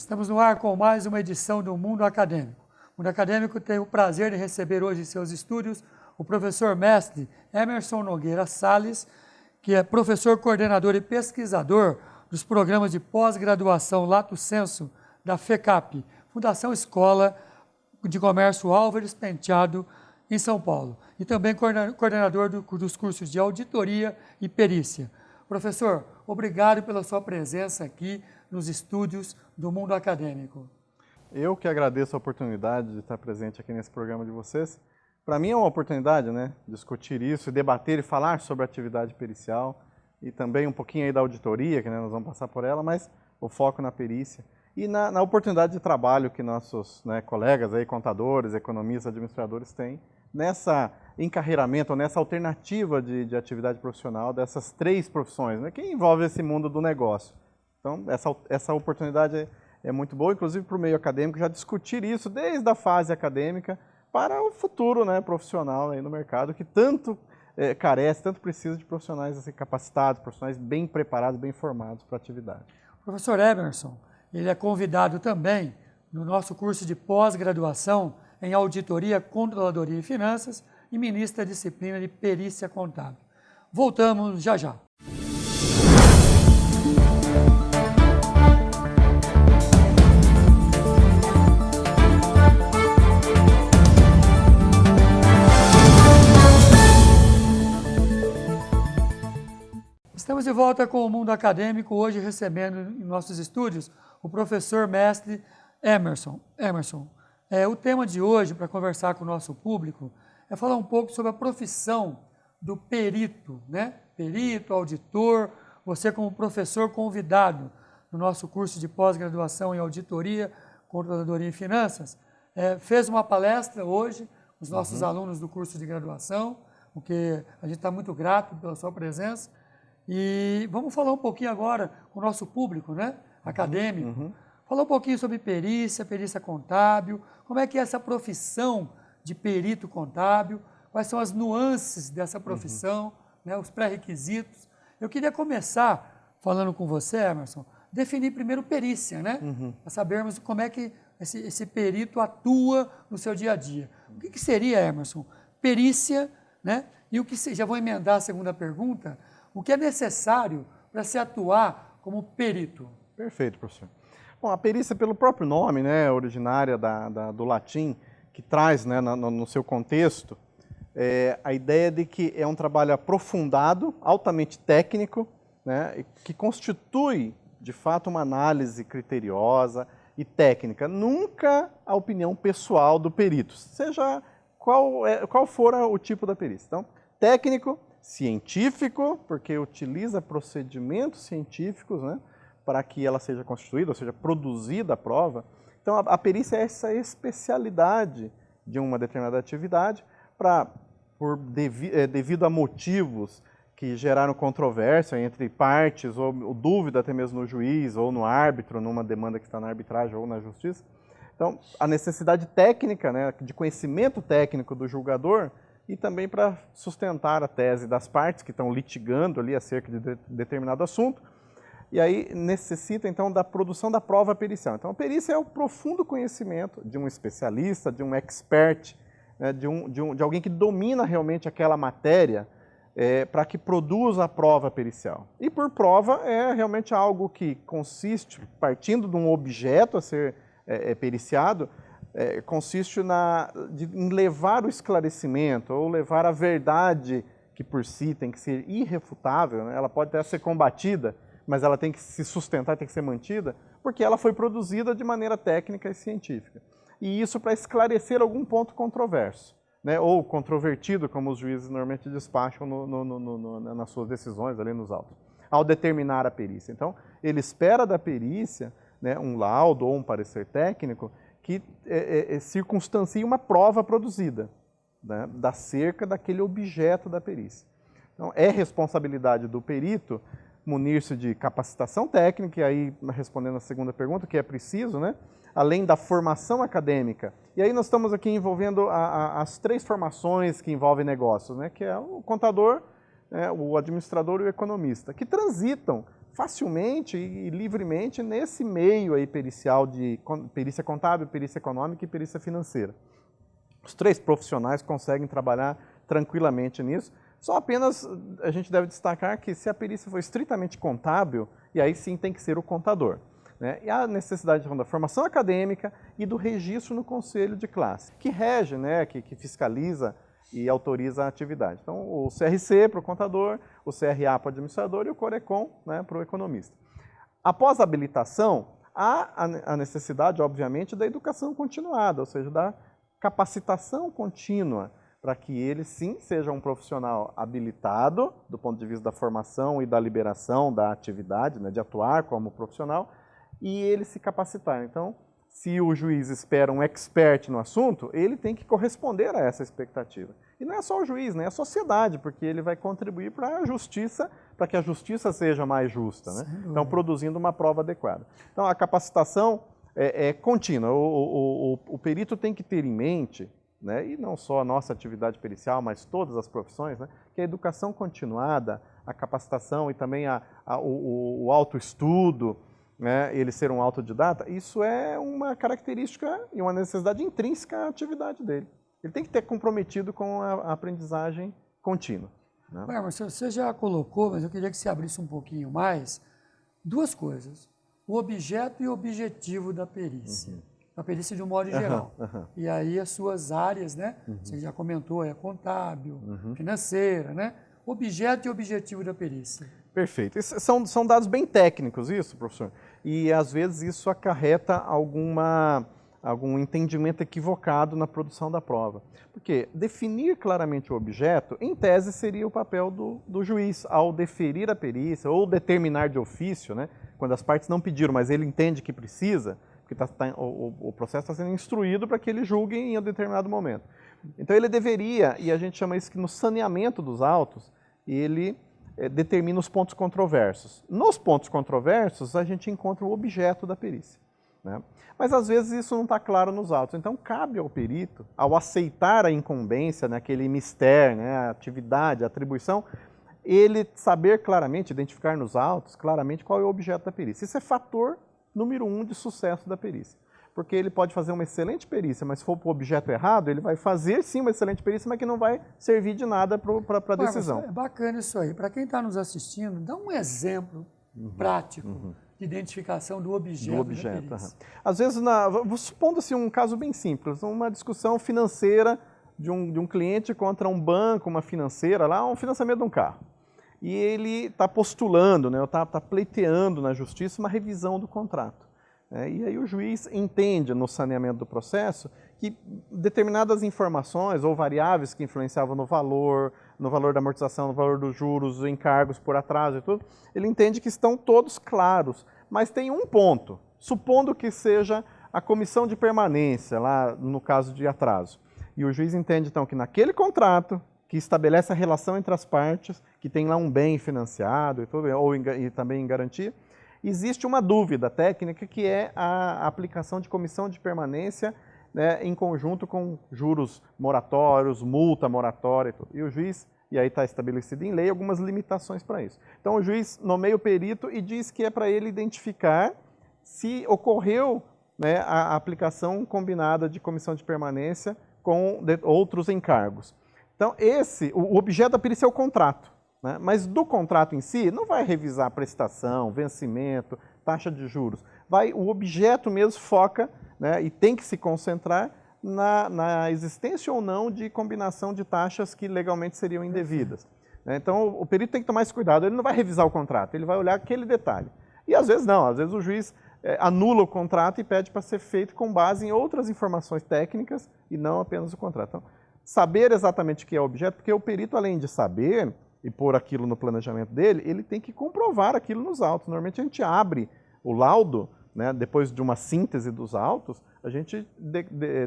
Estamos no ar com mais uma edição do Mundo Acadêmico. O Mundo Acadêmico tem o prazer de receber hoje em seus estúdios o professor mestre Emerson Nogueira Salles, que é professor, coordenador e pesquisador dos programas de pós-graduação Lato Sensu da FECAP, Fundação Escola de Comércio Álvares Penteado, em São Paulo, e também coordenador dos cursos de auditoria e perícia. Professor, obrigado pela sua presença aqui nos estúdios do Mundo Acadêmico. Eu que agradeço a oportunidade de estar presente aqui nesse programa de vocês. Para mim é uma oportunidade, né, discutir isso, debater e falar sobre a atividade pericial e também um pouquinho aí da auditoria, que nós vamos passar por ela, mas o foco na perícia e na oportunidade de trabalho que nossos colegas aí, contadores, economistas, administradores têm nessa encarreiramento, nessa alternativa de atividade profissional dessas três profissões, né, que envolve esse mundo do negócio. Então, essa oportunidade é muito boa, inclusive para o meio acadêmico, já discutir isso desde a fase acadêmica para o futuro, né, profissional aí no mercado, que tanto carece, tanto precisa de profissionais assim, capacitados, profissionais bem preparados, bem formados para a atividade. O professor Emerson, ele é convidado também no nosso curso de pós-graduação em Auditoria, Controladoria e Finanças e ministra a disciplina de Perícia Contábil. Voltamos já já. Estamos de volta com o Mundo Acadêmico, hoje recebendo em nossos estúdios o professor mestre Emerson. O tema de hoje, para conversar com o nosso público, é falar um pouco sobre a profissão do perito, né? Perito, auditor, você como professor convidado no nosso curso de pós-graduação em Auditoria, Controladoria e Finanças, fez uma palestra hoje, os nossos alunos do curso de graduação, o que a gente está muito grato pela sua presença. E vamos falar um pouquinho agora com o nosso público, né, acadêmico, falar um pouquinho sobre perícia contábil, como é que é essa profissão de perito contábil, quais são as nuances dessa profissão, né, os pré-requisitos. Eu queria começar falando com você, Emerson, definir primeiro perícia, né, para sabermos como é que esse perito atua no seu dia a dia. O que seria, Emerson, perícia, né, e o que já vou emendar a segunda pergunta, o que é necessário para se atuar como perito? Perfeito, professor. Bom, a perícia, pelo próprio nome, né, originária do latim, que traz, né, no seu contexto, a ideia de que é um trabalho aprofundado, altamente técnico, né, que constitui, de fato, uma análise criteriosa e técnica, nunca a opinião pessoal do perito, seja qual for o tipo da perícia. Então, técnico, científico, porque utiliza procedimentos científicos, né, para que ela seja constituída, ou seja, produzida a prova. Então, a perícia é essa especialidade de uma determinada atividade devido a motivos que geraram controvérsia entre partes, ou dúvida até mesmo no juiz, ou no árbitro, numa demanda que está na arbitragem ou na justiça. Então, a necessidade técnica, né, de conhecimento técnico do julgador, e também para sustentar a tese das partes que estão litigando ali acerca de determinado assunto. E aí necessita, então, da produção da prova pericial. Então, a perícia é o profundo conhecimento de um especialista, de um expert, né, de alguém que domina realmente aquela matéria para que produza a prova pericial. E por prova é realmente algo que consiste, partindo de um objeto a ser periciado, consiste em levar o esclarecimento ou levar a verdade que por si tem que ser irrefutável, né? Ela pode até ser combatida, mas ela tem que se sustentar, tem que ser mantida, porque ela foi produzida de maneira técnica e científica. E isso para esclarecer algum ponto controverso, né? Ou controvertido, como os juízes normalmente despacham nas suas decisões ali nos autos, ao determinar a perícia. Então, ele espera da perícia, né, um laudo ou um parecer técnico que circunstancie uma prova produzida, né, acerca daquele objeto da perícia. Então, é responsabilidade do perito munir-se de capacitação técnica, e aí, respondendo a segunda pergunta, que é preciso, né, além da formação acadêmica. E aí nós estamos aqui envolvendo as três formações que envolvem negócios, né, que é o contador, o administrador e o economista, que transitam facilmente e livremente nesse meio aí pericial de perícia contábil, perícia econômica e perícia financeira. Os 3 profissionais conseguem trabalhar tranquilamente nisso. Só apenas a gente deve destacar que se a perícia for estritamente contábil, e aí sim tem que ser o contador. Né? E há necessidade da formação acadêmica e do registro no conselho de classe, que rege, né, que fiscaliza e autoriza a atividade. Então, o CRC para o contador, o CRA para o administrador e o CORECON, né, para o economista. Após a habilitação, há a necessidade, obviamente, da educação continuada, ou seja, da capacitação contínua, para que ele, sim, seja um profissional habilitado, do ponto de vista da formação e da liberação da atividade, né, de atuar como profissional, e ele se capacitar. Então, se o juiz espera um expert no assunto, ele tem que corresponder a essa expectativa. E não é só o juiz, né, é a sociedade, porque ele vai contribuir para a justiça, para que a justiça seja mais justa, né? Então, produzindo uma prova adequada. Então, a capacitação é contínua. O perito tem que ter em mente, né, e não só a nossa atividade pericial, mas todas as profissões, né, que a educação continuada, a capacitação e também o autoestudo, né, ele ser um autodidata, isso é uma característica e uma necessidade intrínseca à atividade dele. Ele tem que ter comprometido com a aprendizagem contínua. Né? Mas você já colocou, mas eu queria que você abrisse um pouquinho mais, 2 coisas. O objeto e o objetivo da perícia. A perícia de um modo geral. E aí as suas áreas, né? Você já comentou, é contábil, financeira, né? Objeto e objetivo da perícia. Perfeito. São dados bem técnicos, isso, professor. E às vezes isso acarreta algum entendimento equivocado na produção da prova. Porque definir claramente o objeto, em tese, seria o papel do juiz ao deferir a perícia ou determinar de ofício, né? Quando as partes não pediram, mas ele entende que precisa, porque o processo está sendo instruído para que ele julgue em um determinado momento. Então ele deveria, e a gente chama isso que no saneamento dos autos, ele determina os pontos controversos. Nos pontos controversos, a gente encontra o objeto da perícia. Né? Mas às vezes isso não está claro nos autos. Então cabe ao perito, ao aceitar a incumbência, né, aquele mistério, né, a atividade, a atribuição, ele saber claramente, identificar nos autos claramente qual é o objeto da perícia. Isso é fator número 1 de sucesso da perícia. Porque ele pode fazer uma excelente perícia, mas se for para o objeto errado, ele vai fazer sim uma excelente perícia, mas que não vai servir de nada para a decisão. É bacana isso aí. Para quem está nos assistindo, dá um exemplo prático de identificação do objeto da perícia. Às vezes, supondo-se um caso bem simples, uma discussão financeira de um cliente contra um banco, uma financeira, lá um financiamento de um carro. E ele está postulando, né, está pleiteando na justiça uma revisão do contrato. E aí o juiz entende no saneamento do processo que determinadas informações ou variáveis que influenciavam no valor da amortização, no valor dos juros, os encargos por atraso e tudo, ele entende que estão todos claros. Mas tem um ponto, supondo que seja a comissão de permanência, lá no caso de atraso. E o juiz entende então que naquele contrato, que estabelece a relação entre as partes, que tem lá um bem financiado e tudo, e também em garantia, existe uma dúvida técnica que é a aplicação de comissão de permanência, né, em conjunto com juros moratórios, multa moratória e tudo. E o juiz, e aí está estabelecido em lei, algumas limitações para isso. Então o juiz nomeia o perito e diz que é para ele identificar se ocorreu, né, a aplicação combinada de comissão de permanência com outros encargos. Então o objeto da perícia é o contrato. Né? Mas do contrato em si, não vai revisar prestação, vencimento, taxa de juros. O objeto mesmo foca, né, e tem que se concentrar na existência ou não de combinação de taxas que legalmente seriam indevidas. Então o perito tem que tomar esse cuidado, ele não vai revisar o contrato, ele vai olhar aquele detalhe. E às vezes não, às vezes o juiz anula o contrato e pede para ser feito com base em outras informações técnicas e não apenas o contrato. Então, saber exatamente o que é o objeto, porque o perito, além de saber e pôr aquilo no planejamento dele, ele tem que comprovar aquilo nos autos. Normalmente a gente abre o laudo, né, depois de uma síntese dos autos, a gente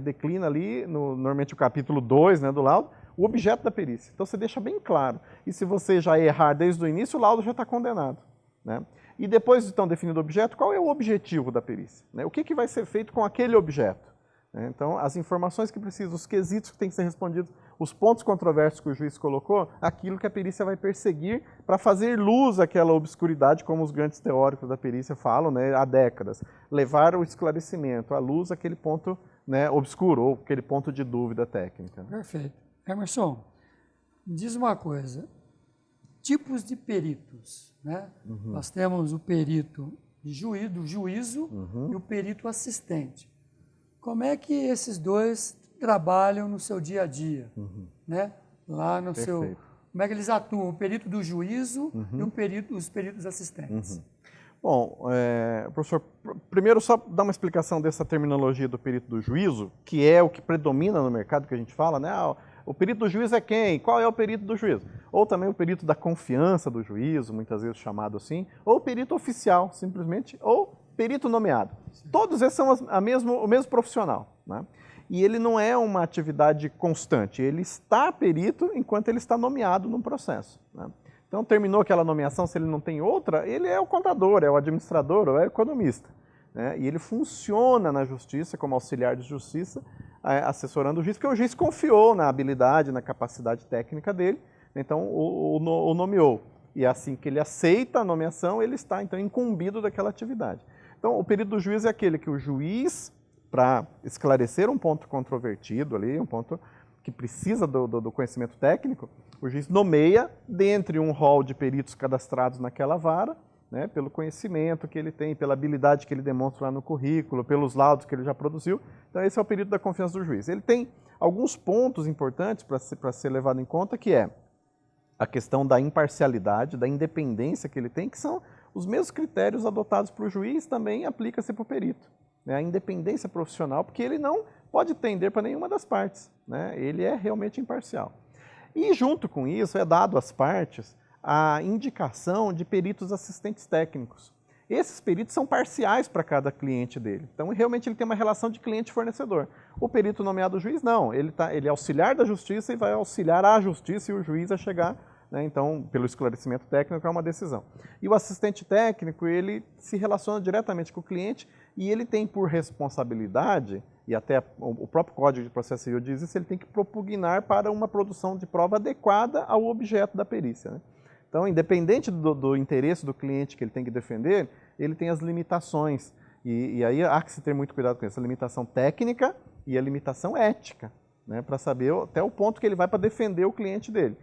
declina ali, normalmente o capítulo 2, né, do laudo, o objeto da perícia. Então você deixa bem claro. E se você já errar desde o início, o laudo já está condenado. Né? E depois de então definido o objeto, qual é o objetivo da perícia? Né? O que vai ser feito com aquele objeto? né? Então, as informações que precisam, os quesitos que têm que ser respondidos, os pontos controversos que o juiz colocou, aquilo que a perícia vai perseguir para fazer luz àquela obscuridade, como os grandes teóricos da perícia falam, né, há décadas. Levar o esclarecimento, à luz, aquele ponto, né, obscuro, ou aquele ponto de dúvida técnica. Perfeito. Emerson, diz uma coisa, tipos de peritos, né? Nós temos o perito do juízo e o perito assistente. Como é que esses dois trabalham no seu dia a dia, né? Lá no seu, como é que eles atuam? O perito do juízo e os peritos assistentes. Bom, professor, primeiro só dar uma explicação dessa terminologia do perito do juízo, que é o que predomina no mercado que a gente fala, né? O perito do juízo é quem? Qual é o perito do juízo? Ou também o perito da confiança do juízo, muitas vezes chamado assim, ou o perito oficial, simplesmente, ou perito nomeado. Todos esses são o mesmo profissional, né? E ele não é uma atividade constante, ele está perito enquanto ele está nomeado num processo, né? Então, terminou aquela nomeação, se ele não tem outra, ele é o contador, é o administrador, ou é o economista, né? E ele funciona na justiça como auxiliar de justiça, assessorando o juiz, porque o juiz confiou na habilidade, na capacidade técnica dele, então o nomeou. E assim que ele aceita a nomeação, ele está então incumbido daquela atividade. Então, o perito do juiz é aquele que o juiz, para esclarecer um ponto controvertido ali, um ponto que precisa do conhecimento técnico, o juiz nomeia dentre um rol de peritos cadastrados naquela vara, né, pelo conhecimento que ele tem, pela habilidade que ele demonstra lá no currículo, pelos laudos que ele já produziu. Então esse é o perito da confiança do juiz. Ele tem alguns pontos importantes para ser levado em conta, que é a questão da imparcialidade, da independência que ele tem, que são os mesmos critérios adotados para o juiz, também aplica-se para o perito, né? A independência profissional, porque ele não pode tender para nenhuma das partes, né? Ele é realmente imparcial. E junto com isso é dado às partes a indicação de peritos assistentes técnicos. Esses peritos são parciais para cada cliente dele. Então, realmente, ele tem uma relação de cliente-fornecedor. O perito nomeado juiz, não. Ele é auxiliar da justiça e vai auxiliar a justiça e o juiz a chegar, né, então, pelo esclarecimento técnico, a uma decisão. E o assistente técnico, ele se relaciona diretamente com o cliente e ele tem por responsabilidade, e até o próprio Código de Processo Civil diz isso, ele tem que propugnar para uma produção de prova adequada ao objeto da perícia, né? Então, independente do interesse do cliente que ele tem que defender, ele tem as limitações. E aí há que se ter muito cuidado com isso, a limitação técnica e a limitação ética, né, para saber até o ponto que ele vai para defender o cliente dele.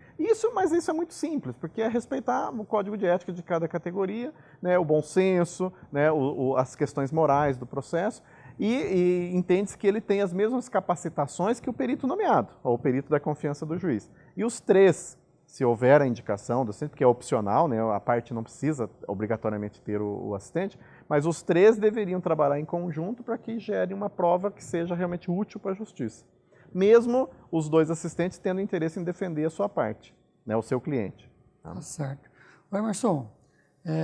Mas isso é muito simples, porque é respeitar o código de ética de cada categoria, né, o bom senso, né, as questões morais do processo, e entende-se que ele tem as mesmas capacitações que o perito nomeado, ou o perito da confiança do juiz. E os três, se houver a indicação do assistente, porque é opcional, né, a parte não precisa obrigatoriamente ter o assistente, mas os três deveriam trabalhar em conjunto para que gere uma prova que seja realmente útil para a justiça. Mesmo os dois assistentes tendo interesse em defender a sua parte, né, o seu cliente. Tá certo. Ô Emerson,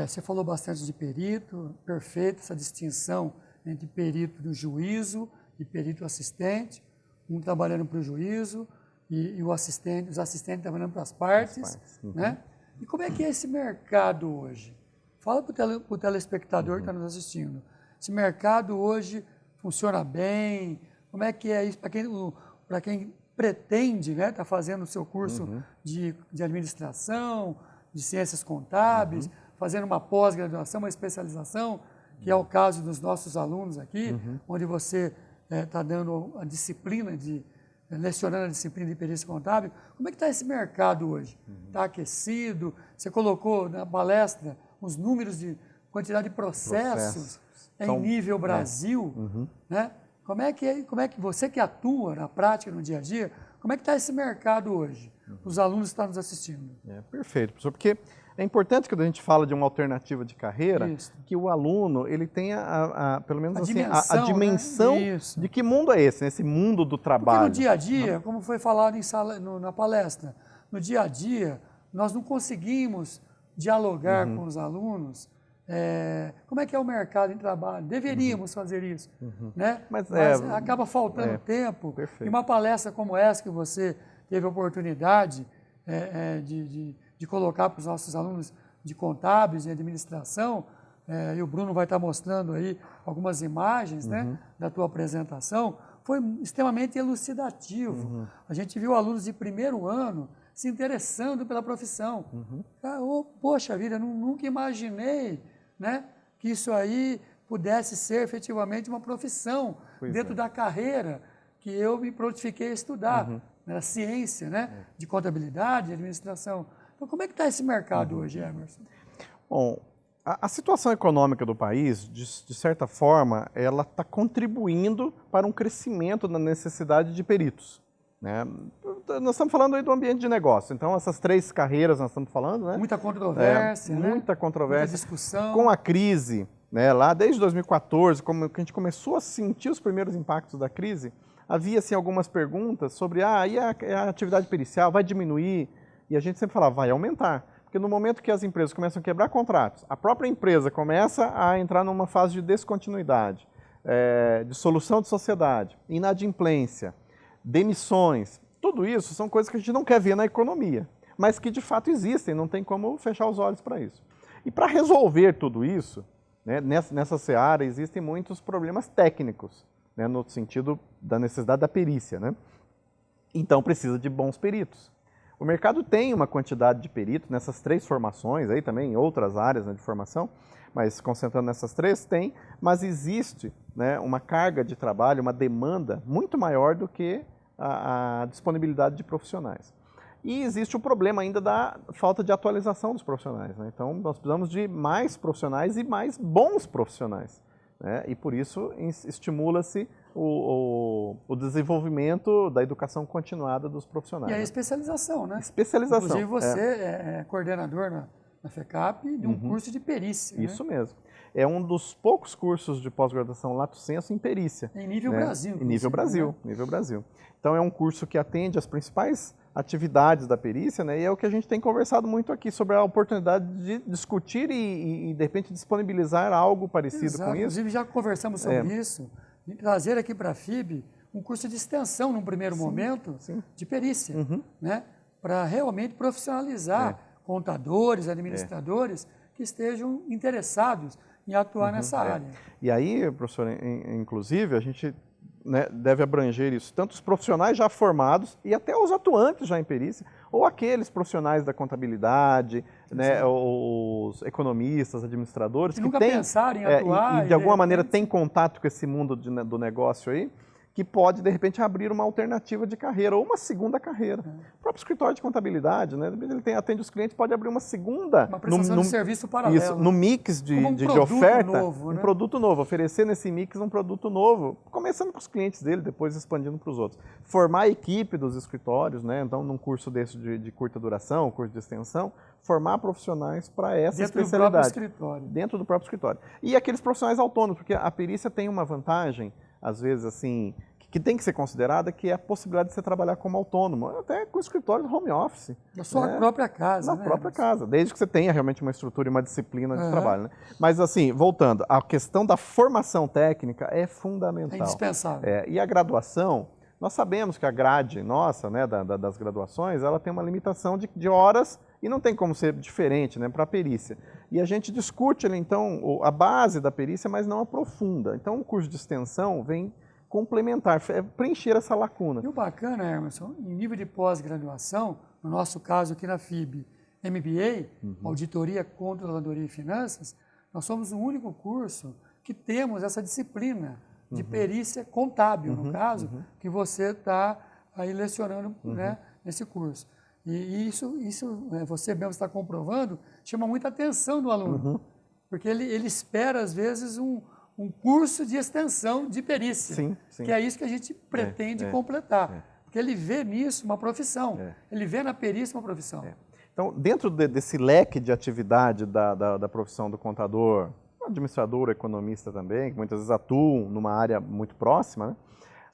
você falou bastante de perito, perfeito, essa distinção entre perito do juízo e perito assistente, um trabalhando para o juízo, e os assistentes trabalhando para as partes, né? E como é que é esse mercado hoje? Fala para o telespectador que está nos assistindo. Esse mercado hoje funciona bem? Como é que é isso para quem pretende, né, tá fazendo o seu curso de administração, de ciências contábeis, fazendo uma pós-graduação, uma especialização, que é o caso dos nossos alunos aqui, onde você está dando a disciplina lecionando a disciplina de perícia contábil. Como é que está esse mercado hoje? Está aquecido? Você colocou na palestra os números de quantidade de processos em nível Brasil, né? Como é que você que atua na prática, no dia a dia, como é que está esse mercado hoje? Os alunos estão nos assistindo. Perfeito, professor, porque é importante que quando a gente fala de uma alternativa de carreira, que o aluno ele tenha pelo menos a dimensão, né, de que mundo é esse, né? Esse mundo do trabalho. Porque no dia a dia, como foi falado na palestra, no dia a dia nós não conseguimos dialogar com os alunos. Como é que é o mercado de trabalho? Deveríamos fazer isso, né? Mas acaba faltando tempo. Perfeito. E uma palestra como essa que você teve a oportunidade de colocar para os nossos alunos de contábeis e administração, e o Bruno vai estar mostrando aí algumas imagens, né, da tua apresentação, foi extremamente elucidativo. A gente viu alunos de primeiro ano se interessando pela profissão. Poxa vida, nunca imaginei, né, que isso aí pudesse ser efetivamente uma profissão dentro da carreira que eu me prontifiquei a estudar, né, a ciência, né, de contabilidade, administração. Então, como é que está esse mercado hoje, Emerson? Bom, a situação econômica do país, de certa forma, ela está contribuindo para um crescimento na necessidade de peritos. Né? Nós estamos falando aí do ambiente de negócio, então essas 3 carreiras nós estamos falando, né? Muita controvérsia, né? Muita controvérsia. Muita discussão. Com a crise, né, lá desde 2014, como que a gente começou a sentir os primeiros impactos da crise, havia assim, algumas perguntas sobre e a atividade pericial vai diminuir? E a gente sempre falava, vai aumentar. Porque no momento que as empresas começam a quebrar contratos, a própria empresa começa a entrar numa fase de descontinuidade, de solução de sociedade, inadimplência, demissões, tudo isso são coisas que a gente não quer ver na economia, mas que de fato existem, não tem como fechar os olhos para isso. E para resolver tudo isso, né, nessa seara existem muitos problemas técnicos, né, no sentido da necessidade da perícia. Né? Então precisa de bons peritos. O mercado tem uma quantidade de peritos nessas 3 formações, aí também em outras áreas, né, de formação, mas concentrando nessas 3, tem, mas existe, né, uma carga de trabalho, uma demanda muito maior do que a disponibilidade de profissionais. E existe o problema ainda da falta de atualização dos profissionais. Né? Então, nós precisamos de mais profissionais e mais bons profissionais. Né? E por isso estimula-se o desenvolvimento da educação continuada dos profissionais. E a especialização, né? Especialização. Inclusive você é coordenador na FECAP de um curso de perícia. Isso né? mesmo. É um dos poucos cursos de pós-graduação lato sensu em perícia. Em nível né? Brasil. Em nível Brasil, né? nível Brasil. Então é um curso que atende às principais atividades da perícia, né? E é o que a gente tem conversado muito aqui, sobre a oportunidade de discutir e de repente, disponibilizar algo parecido Exato. com isso. Inclusive já conversamos sobre isso, de trazer aqui para a FIB um curso de extensão, num primeiro momento, de perícia, né? Para realmente profissionalizar contadores, administradores que estejam interessados em atuar nessa área. E aí, professor, inclusive, a gente, né, deve abranger isso, tanto os profissionais já formados e até os atuantes já em perícia, ou aqueles profissionais da contabilidade, né, os economistas, administradores, que nunca têm, pensaram em atuar. e de alguma maneira têm contato com esse mundo do negócio aí, que pode, de repente, abrir uma alternativa de carreira, ou uma segunda carreira. O próprio escritório de contabilidade, né, ele atende os clientes, pode abrir uma segunda... Uma prestação de serviço paralelo. Isso, no mix de oferta, novo, né? um produto novo, oferecer nesse mix um produto novo, começando com os clientes dele, depois expandindo para os outros. Formar a equipe dos escritórios, né, então num curso desse de curta duração, curso de extensão, formar profissionais para essa especialidade. Dentro do próprio escritório. Dentro do próprio escritório. E aqueles profissionais autônomos, porque a perícia tem uma vantagem, às vezes, assim, que tem que ser considerada, que é a possibilidade de você trabalhar como autônomo, até com escritório de home office. Na sua própria casa. Na própria casa, desde que você tenha realmente uma estrutura e uma disciplina de trabalho. Né? Mas assim, voltando, a questão da formação técnica é fundamental. É indispensável. E a graduação, nós sabemos que a grade nossa, né, das graduações, ela tem uma limitação de horas e não tem como ser diferente, né, para a perícia. E a gente discute, então, a base da perícia, mas não aprofunda. Então, o curso de extensão vem complementar, preencher essa lacuna. E o bacana, Emerson, em nível de pós-graduação, no nosso caso aqui na FIB, MBA, Auditoria, Controladoria e Finanças, nós somos o único curso que temos essa disciplina de perícia contábil, no caso, que você está aí lecionando né, nesse curso. E isso você mesmo está comprovando, chama muita atenção do aluno, porque ele espera, às vezes, um curso de extensão de perícia, sim. que é isso que a gente pretende completar. Porque ele vê nisso uma profissão, ele vê na perícia uma profissão. Então, dentro desse leque de atividade da profissão do contador, administrador, economista também, que muitas vezes atuam numa área muito próxima, né?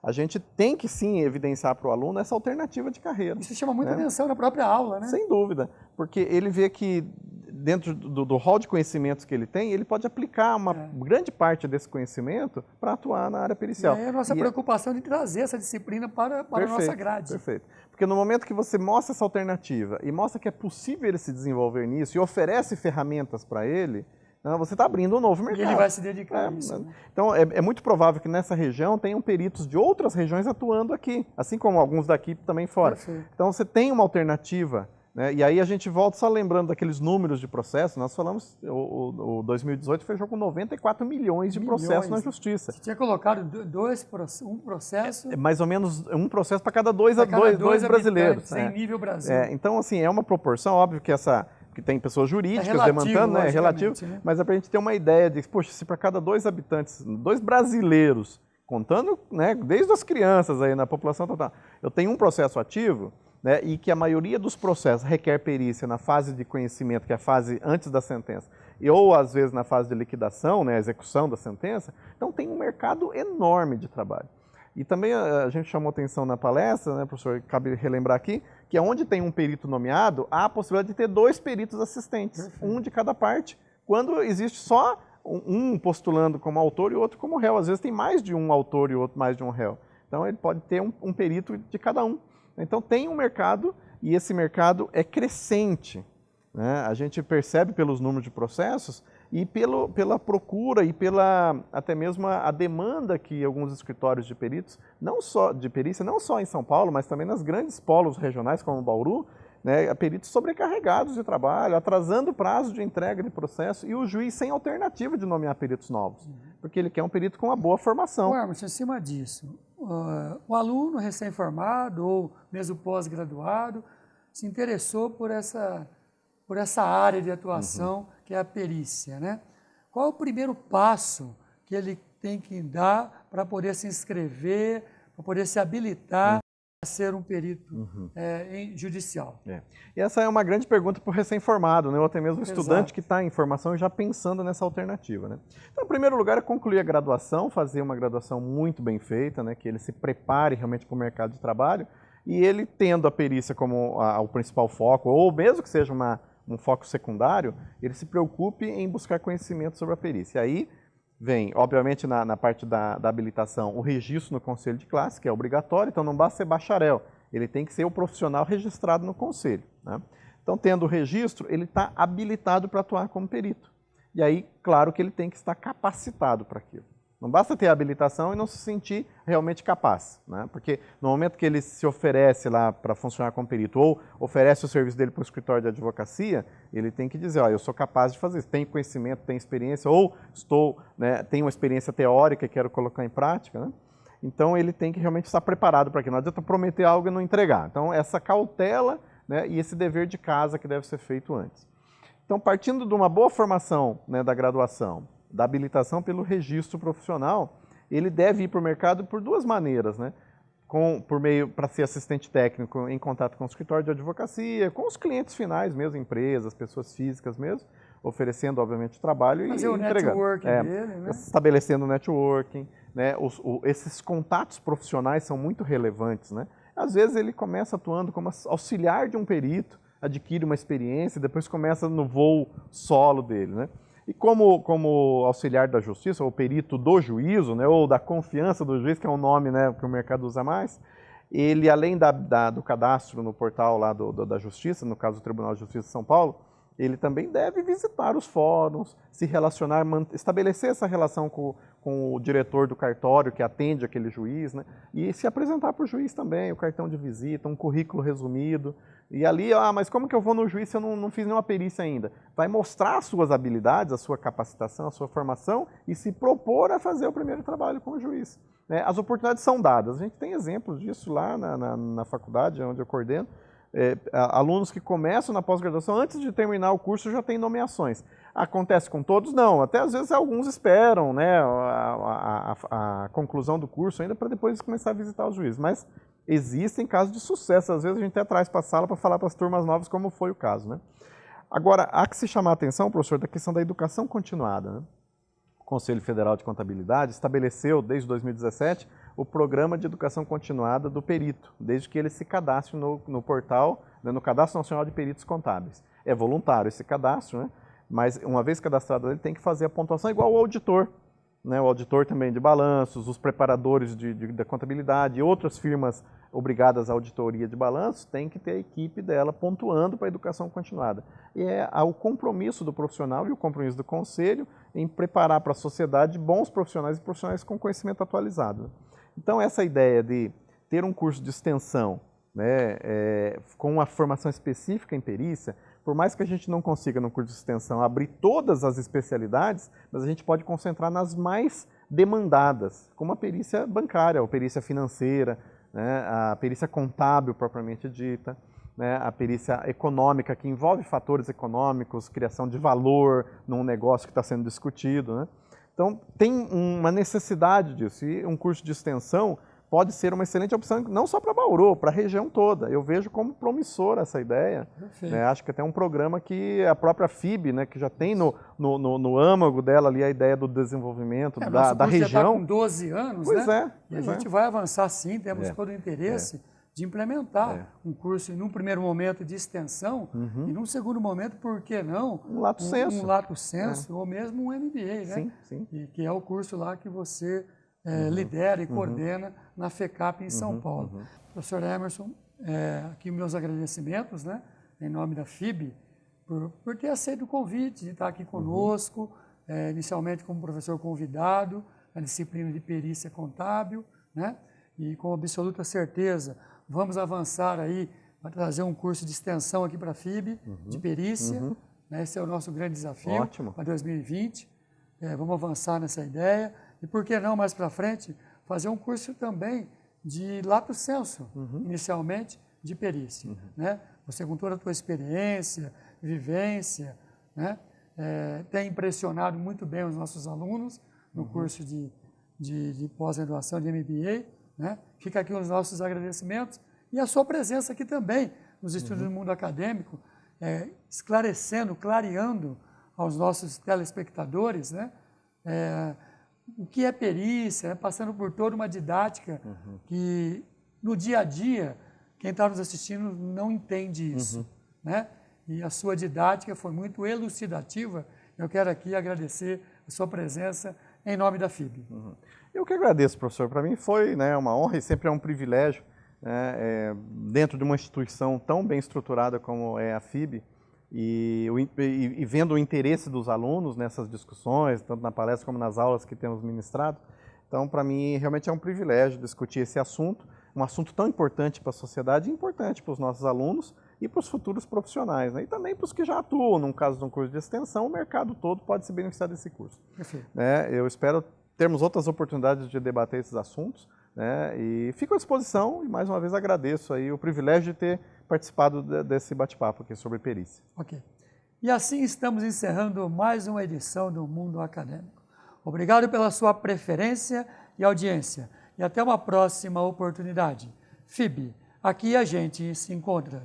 A gente tem que sim evidenciar para o aluno essa alternativa de carreira. Isso chama muita atenção na própria aula, né? Sem dúvida, porque ele vê que dentro do rol de conhecimentos que ele tem, ele pode aplicar uma grande parte desse conhecimento para atuar na área pericial. E aí a nossa preocupação é de trazer essa disciplina para a nossa grade. Perfeito. Porque no momento que você mostra essa alternativa e mostra que é possível ele se desenvolver nisso e oferece ferramentas para ele, Não, você está abrindo um novo E mercado. ele vai se dedicar a isso. Né? Então, é muito provável que nessa região tenham peritos de outras regiões atuando aqui, assim como alguns daqui também fora. Perfeito. Então, você tem uma alternativa, né? E aí a gente volta só lembrando daqueles números de processo. Nós falamos, o 2018 fechou com 94 milhões de processos na justiça. Você tinha colocado um processo... É mais ou menos um processo para cada dois brasileiros. Em nível Brasil. Então, assim, é uma proporção, óbvio que tem pessoas jurídicas relativo, demandando, né? É relativo, né? mas é para a gente ter uma ideia de, poxa, se para cada 2 habitantes, 2 brasileiros, contando, né, desde as crianças aí na população total, eu tenho um processo ativo, né, e que a maioria dos processos requer perícia na fase de conhecimento, que é a fase antes da sentença, ou às vezes na fase de liquidação, né, execução da sentença, então tem um mercado enorme de trabalho. E também a gente chamou atenção na palestra, né, professor, cabe relembrar aqui, que onde tem um perito nomeado, há a possibilidade de ter 2 peritos assistentes, um de cada parte, quando existe só um postulando como autor e outro como réu. Às vezes tem mais de um autor e outro mais de um réu. Então ele pode ter um perito de cada um. Então tem um mercado e esse mercado é crescente, né? A gente percebe pelos números de processos e pela procura e até mesmo a demanda que alguns escritórios de peritos, não só de perícia, não só em São Paulo, mas também nas grandes polos regionais como Bauru, né, peritos sobrecarregados de trabalho, atrasando o prazo de entrega de processo e o juiz sem alternativa de nomear peritos novos, porque ele quer um perito com uma boa formação. Emerson, em cima disso, o aluno recém-formado ou mesmo pós-graduado se interessou por essa área de atuação que é a perícia, né? Qual é o primeiro passo que ele tem que dar para poder se inscrever, para poder se habilitar a ser um perito judicial? E essa é uma grande pergunta para o recém-formado, né? Ou até mesmo o estudante Exato. que está em formação e já pensando nessa alternativa, né? Então, em primeiro lugar, é concluir a graduação, fazer uma graduação muito bem feita, né? Que ele se prepare realmente para o mercado de trabalho e ele tendo a perícia como o principal foco, ou mesmo que seja um foco secundário, ele se preocupe em buscar conhecimento sobre a perícia. Aí vem, obviamente, na parte da habilitação, o registro no conselho de classe, que é obrigatório, então não basta ser bacharel, ele tem que ser o profissional registrado no conselho, né? Então, tendo o registro, ele está habilitado para atuar como perito. E aí, claro que ele tem que estar capacitado para aquilo. Não basta ter habilitação e não se sentir realmente capaz, né? Porque no momento que ele se oferece lá para funcionar como perito ou oferece o serviço dele para o escritório de advocacia, ele tem que dizer, ó, eu sou capaz de fazer isso, tenho conhecimento, tenho experiência, ou tenho uma experiência teórica e quero colocar em prática, né? Então ele tem que realmente estar preparado para aquilo. Não adianta prometer algo e não entregar. Então essa cautela, né, e esse dever de casa que deve ser feito antes. Então, partindo de uma boa formação, né, da graduação, da habilitação pelo registro profissional, ele deve ir para o mercado por 2 maneiras, né? Para ser assistente técnico em contato com o escritório de advocacia, com os clientes finais mesmo, empresas, pessoas físicas mesmo, oferecendo, obviamente, trabalho fazer e o entregando. networking dele, né? Estabelecendo networking, né? Esses contatos profissionais são muito relevantes, né? Às vezes ele começa atuando como auxiliar de um perito, adquire uma experiência e depois começa no voo solo dele, né? E como auxiliar da justiça, ou perito do juízo, né, ou da confiança do juiz, que é um nome, né, que o mercado usa mais, ele, além do cadastro no portal lá da Justiça, no caso do Tribunal de Justiça de São Paulo, ele também deve visitar os fóruns, se relacionar, estabelecer essa relação com o diretor do cartório que atende aquele juiz, né? E se apresentar para o juiz também, o cartão de visita, um currículo resumido. E ali, mas como que eu vou no juiz se eu não fiz nenhuma perícia ainda? Vai mostrar as suas habilidades, a sua capacitação, a sua formação e se propor a fazer o primeiro trabalho com o juiz, né? As oportunidades são dadas. A gente tem exemplos disso lá na faculdade, onde eu coordeno. Alunos que começam na pós-graduação, antes de terminar o curso, já tem nomeações. Acontece com todos? Não. Até às vezes alguns esperam, né, a conclusão do curso ainda para depois começar a visitar os juízes. Mas existem casos de sucesso. Às vezes a gente até traz para a sala para falar para as turmas novas como foi o caso, né? Agora, há que se chamar a atenção, professor, da questão da educação continuada, né? O Conselho Federal de Contabilidade estabeleceu, desde 2017, o programa de educação continuada do perito, desde que ele se cadastre no portal, né, no Cadastro Nacional de Peritos Contábeis. É voluntário esse cadastro, né? Mas uma vez cadastrado ele tem que fazer a pontuação igual ao auditor. né, o auditor também de balanços, os preparadores da contabilidade e outras firmas obrigadas à auditoria de balanços, tem que ter a equipe dela pontuando para a educação continuada. E é o compromisso do profissional e o compromisso do conselho em preparar para a sociedade bons profissionais e profissionais com conhecimento atualizado. Então, essa ideia de ter um curso de extensão, né, com uma formação específica em perícia, por mais que a gente não consiga no curso de extensão abrir todas as especialidades, mas a gente pode concentrar nas mais demandadas, como a perícia bancária, a perícia financeira, né, a perícia contábil propriamente dita, né, a perícia econômica, que envolve fatores econômicos, criação de valor num negócio que está sendo discutido, né? Então, tem uma necessidade disso, e um curso de extensão pode ser uma excelente opção, não só para Bauru, para a região toda. Eu vejo como promissora essa ideia. Né? Acho que até um programa que a própria FIB, né, que já tem no âmago dela ali a ideia do desenvolvimento da região. Já está com 12 anos, pois né? E a gente vai avançar sim, temos todo o interesse de implementar um curso, num primeiro momento, de extensão, e num segundo momento, por que não? Um lato sensu. Um lato sensu, ou mesmo um MBA, né? Sim, sim. E que é o curso lá que você lidera e coordena na FECAP em São Paulo. Professor Emerson, aqui meus agradecimentos, né, em nome da FIB, por ter aceito o convite de estar aqui conosco, inicialmente como professor convidado, na disciplina de perícia contábil, né, e com absoluta certeza vamos avançar aí para trazer um curso de extensão aqui para a FIB, de perícia, né, esse é o nosso grande desafio para 2020, vamos avançar nessa ideia. E por que não, mais para frente, fazer um curso também de lato sensu, inicialmente, de perícia. Né? Você, com toda a tua experiência, vivência, né? Tem impressionado muito bem os nossos alunos no curso de pós-graduação de MBA. Né? Fica aqui os nossos agradecimentos e a sua presença aqui também, nos estudos do mundo acadêmico, esclarecendo, clareando aos nossos telespectadores, né? O que é perícia, né? Passando por toda uma didática que, no dia a dia, quem está nos assistindo não entende isso. Né? E a sua didática foi muito elucidativa. Eu quero aqui agradecer a sua presença em nome da FIB. Eu que agradeço, professor. Para mim foi, né, uma honra e sempre é um privilégio, né, dentro de uma instituição tão bem estruturada como é a FIB, e vendo o interesse dos alunos nessas discussões, tanto na palestra como nas aulas que temos ministrado. Então, para mim, realmente é um privilégio discutir esse assunto, um assunto tão importante para a sociedade e importante para os nossos alunos e para os futuros profissionais, né? E também para os que já atuam, no caso de um curso de extensão, o mercado todo pode se beneficiar desse curso. Perfeito. Eu espero termos outras oportunidades de debater esses assuntos, né? E fico à disposição e, mais uma vez, agradeço aí o privilégio de ter participado desse bate-papo aqui sobre perícia. Ok. E assim estamos encerrando mais uma edição do Mundo Acadêmico. Obrigado pela sua preferência e audiência. E até uma próxima oportunidade. FIB, aqui a gente se encontra.